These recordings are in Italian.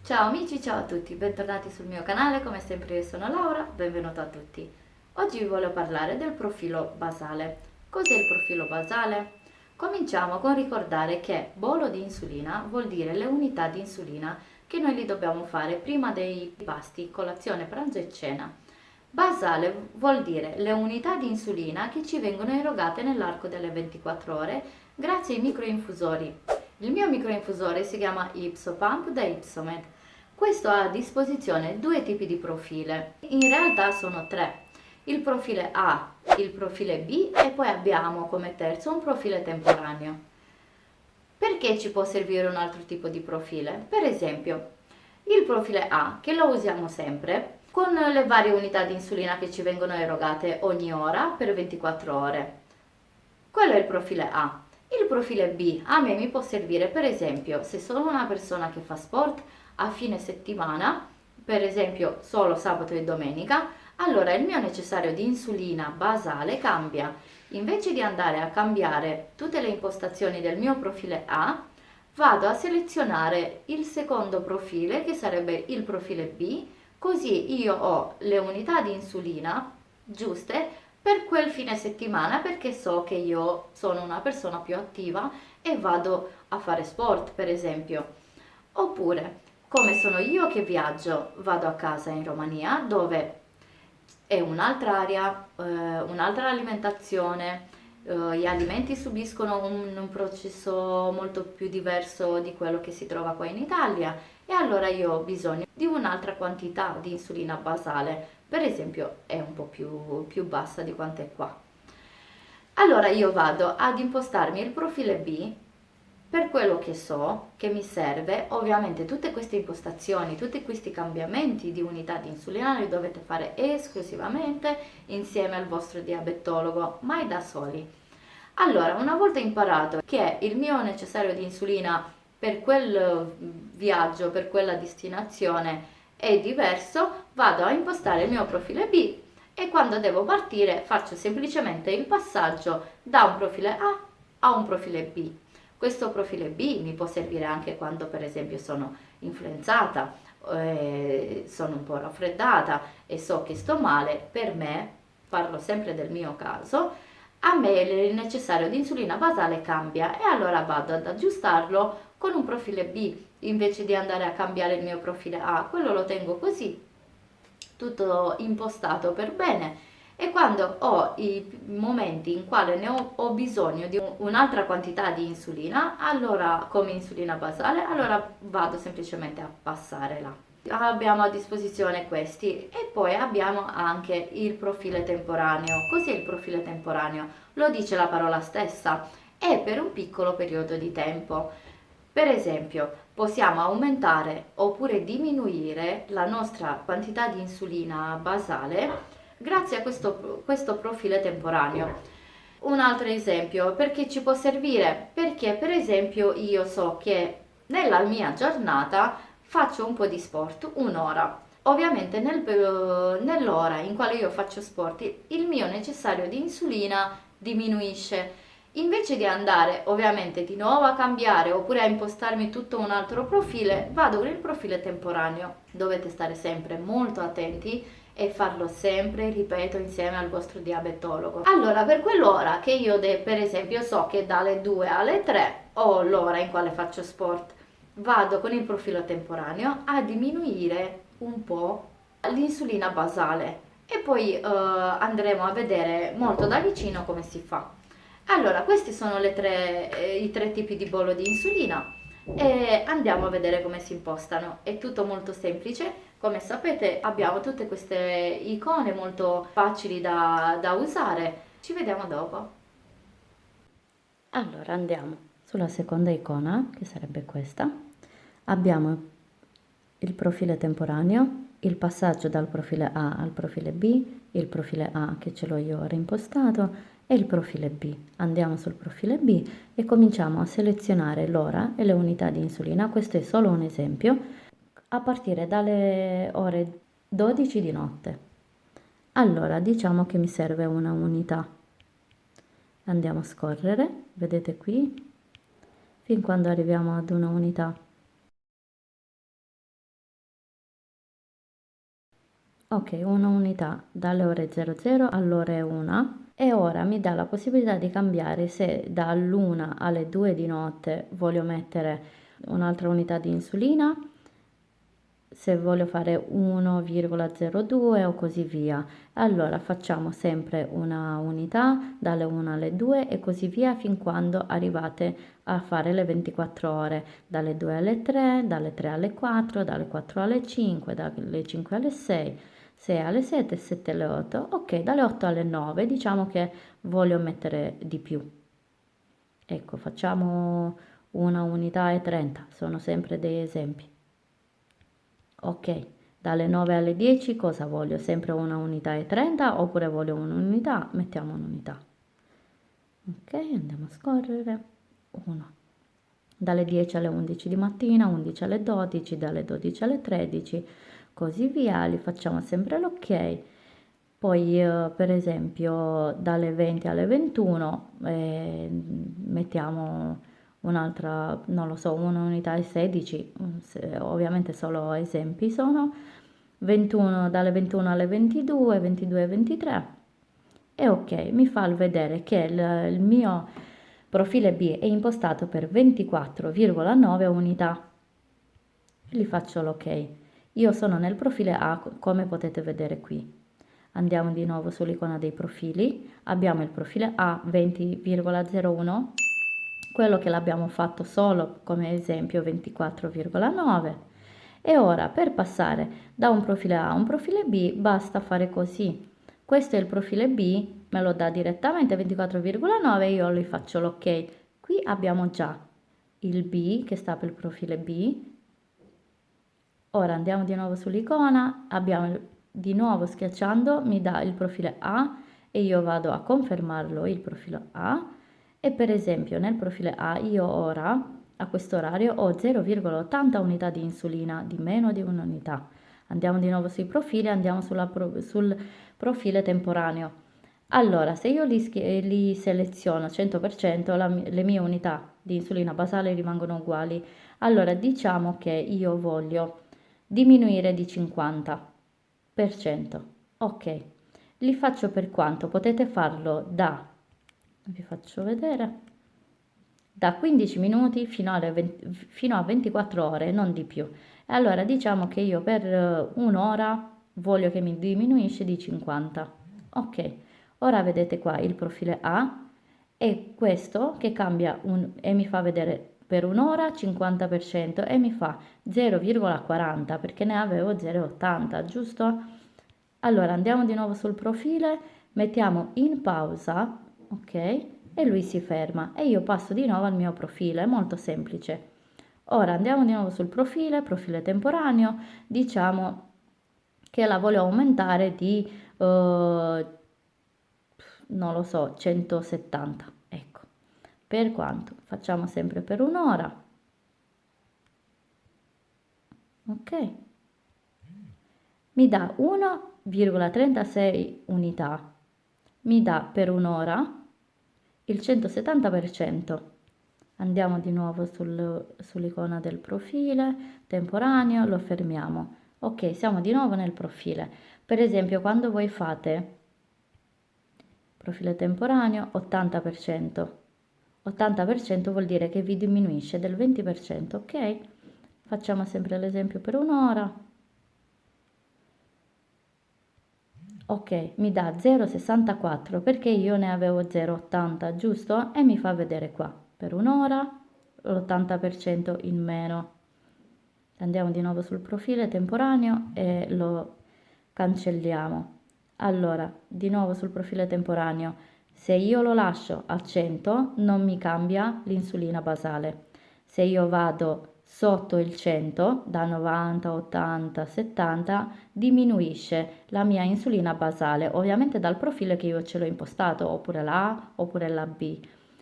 Ciao amici, ciao a tutti, bentornati sul mio canale, come sempre io sono Laura, benvenuto a tutti. Oggi vi voglio parlare del profilo basale. Cos'è il profilo basale? Cominciamo con ricordare che bolo di insulina vuol dire le unità di insulina che noi li dobbiamo fare prima dei pasti, colazione, pranzo e cena. Basale vuol dire le unità di insulina che ci vengono erogate nell'arco delle 24 ore grazie ai microinfusori. Il mio microinfusore si chiama Ipsopump da Ipsomed. Questo ha a disposizione due tipi di profile, in realtà sono tre, il profile A, il profile B e poi abbiamo come terzo un profile temporaneo. Perché ci può servire un altro tipo di profile? Per esempio, il profile A, che lo usiamo sempre, con le varie unità di insulina che ci vengono erogate ogni ora per 24 ore. Quello è il profile A. Il profile B a me mi può servire per esempio se sono una persona che fa sport a fine settimana, per esempio solo sabato e domenica, allora il mio necessario di insulina basale cambia. Invece di andare a cambiare tutte le impostazioni del mio profile A, vado a selezionare il secondo profile che sarebbe il profile B, così io ho le unità di insulina giuste per quel fine settimana perché so che io sono una persona più attiva e vado a fare sport, per esempio. Oppure, come sono io che viaggio, vado a casa in Romania dove è un'altra aria, un'altra alimentazione, gli alimenti subiscono un processo molto più diverso di quello che si trova qua in Italia e allora io ho bisogno di un'altra quantità di insulina basale, per esempio è un po' più bassa di quanto è qua. Allora io vado ad impostarmi il profile B per quello che so che mi serve. Ovviamente tutte queste impostazioni, tutti questi cambiamenti di unità di insulina li dovete fare esclusivamente insieme al vostro diabetologo, mai da soli. Allora, una volta imparato che il mio necessario di insulina per quel viaggio, per quella destinazione è diverso, vado a impostare il mio profile B e quando devo partire faccio semplicemente il passaggio da un profile A a un profile B. Questo profile B mi può servire anche quando per esempio sono influenzata, sono un po' raffreddata e so che sto male. Per me, parlo sempre del mio caso, a me il necessario di insulina basale cambia e allora vado ad aggiustarlo con un profile B invece di andare a cambiare il mio profile A. Quello lo tengo così, tutto impostato per bene, e quando ho i momenti in cui ho bisogno di un'altra quantità di insulina, allora come insulina basale, allora vado semplicemente a passare là. Abbiamo a disposizione questi e poi abbiamo anche il profilo temporaneo. Cos'è il profilo temporaneo? Lo dice la parola stessa, è per un piccolo periodo di tempo. Per esempio, possiamo aumentare oppure diminuire la nostra quantità di insulina basale grazie a questo profilo temporaneo. Un altro esempio, perché ci può servire? Perché per esempio io so che nella mia giornata faccio un po' di sport, un'ora. Ovviamente nell'ora in quale io faccio sport il mio necessario di insulina diminuisce. Invece di andare ovviamente di nuovo a cambiare oppure a impostarmi tutto un altro profilo, vado con il profilo temporaneo. Dovete stare sempre molto attenti e farlo sempre, ripeto, insieme al vostro diabetologo. Allora, per quell'ora che io per esempio so che dalle 2 alle 3 ho l'ora in quale faccio sport, vado con il profilo temporaneo a diminuire un po' l'insulina basale e poi andremo a vedere molto da vicino come si fa. Allora, questi sono i tre tipi di bollo di insulina e andiamo a vedere come si impostano. È tutto molto semplice. Come sapete abbiamo tutte queste icone molto facili da usare. Ci vediamo dopo. Allora andiamo sulla seconda icona, che sarebbe questa. Abbiamo il profilo temporaneo, il passaggio dal profilo A al profilo B, il profilo A che ce l'ho io ora impostato e il profilo B. Andiamo sul profilo B e cominciamo a selezionare l'ora e le unità di insulina. Questo è solo un esempio, a partire dalle ore 12 di notte. Allora, diciamo che mi serve una unità. Andiamo a scorrere, vedete qui, fin quando arriviamo ad una unità. Ok, una unità dalle ore 00 all'ore 1 e ora mi dà la possibilità di cambiare se dall'1 alle 2 di notte voglio mettere un'altra unità di insulina, se voglio fare 1,02 o così via. Allora facciamo sempre una unità dalle 1 alle 2 e così via fin quando arrivate a fare le 24 ore, dalle 2 alle 3, dalle 3 alle 4, dalle 4 alle 5, dalle 5 alle 6, 6 alle 7, 7 alle 8. Ok, dalle 8 alle 9 diciamo che voglio mettere di più. Ecco, facciamo una unità e 30, sono sempre dei esempi. Ok, dalle 9 alle 10 cosa voglio? Sempre una unità e 30 oppure voglio un'unità? Mettiamo un'unità. Ok, andiamo a scorrere. 1. Dalle 10 alle 11 di mattina, 11 alle 12, dalle 12 alle 13, così via, li facciamo sempre l'ok. Poi per esempio dalle 20 alle 21 mettiamo un'altra, non lo so, un'unità e 16, ovviamente solo esempi sono, 21 dalle 21 alle 22, 22 e 23 e ok, mi fa vedere che il mio profilo B è impostato per 24,9 unità. Gli faccio l'ok. Io sono nel profilo A come potete vedere qui. Andiamo di nuovo sull'icona dei profili, abbiamo il profilo A 20,01, quello che l'abbiamo fatto solo come esempio 24,9 e ora per passare da un profilo A a un profilo B basta fare così. Questo è il profilo B, me lo dà direttamente 24,9, io gli faccio l'ok. Qui abbiamo già il B che sta per il profilo B. Ora andiamo di nuovo sull'icona, abbiamo di nuovo schiacciando, mi dà il profilo A e io vado a confermarlo il profilo A e per esempio nel profilo A io ora a questo orario ho 0,80 unità di insulina, di meno di un'unità. Andiamo di nuovo sui profili, andiamo sul profilo temporaneo. Allora, se io li seleziono 100%, le mie unità di insulina basale rimangono uguali. Allora, diciamo che io voglio diminuire di 50%. Ok, li faccio per quanto? Potete farlo vi faccio vedere, da 15 minuti fino a 24 ore, non di più. E allora diciamo che io per un'ora voglio che mi diminuisce di 50. Ok, ora vedete qua il profilo A e questo che cambia e mi fa vedere per un'ora 50% e mi fa 0,40 perché ne avevo 0,80, giusto? Allora andiamo di nuovo sul profilo, mettiamo in pausa, ok? E lui si ferma e io passo di nuovo al mio profilo, è molto semplice. Ora andiamo di nuovo sul profilo temporaneo, diciamo che la voglio aumentare di, non lo so, 170, ecco. Per quanto? Facciamo sempre per un'ora, ok? Mi dà 1,36 unità, mi dà per un'ora il 170%. Andiamo di nuovo sull'icona del profilo temporaneo, lo fermiamo. Ok, siamo di nuovo nel profilo. Per esempio, quando voi fate profilo temporaneo 80%, 80% vuol dire che vi diminuisce del 20%, ok? Facciamo sempre l'esempio per un'ora. Ok, mi dà 0,64 perché io ne avevo 0,80, giusto? E mi fa vedere qua, per un'ora l'80% in meno. Andiamo di nuovo sul profilo temporaneo e lo cancelliamo. Allora, di nuovo sul profilo temporaneo, se io lo lascio a 100 non mi cambia l'insulina basale. Se io vado sotto il 100, da 90, 80, 70, diminuisce la mia insulina basale, ovviamente dal profilo che io ce l'ho impostato, oppure la A oppure la B.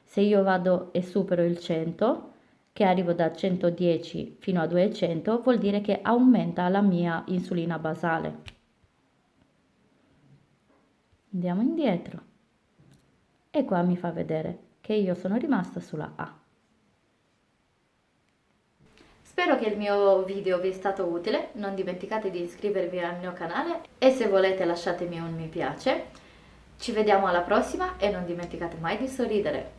Se io vado e supero il 100, che arrivo da 110 fino a 200, vuol dire che aumenta la mia insulina basale. Andiamo indietro e qua mi fa vedere che io sono rimasta sulla A. Spero che il mio video vi è stato utile, non dimenticate di iscrivervi al mio canale e se volete lasciatemi un mi piace. Ci vediamo alla prossima e non dimenticate mai di sorridere.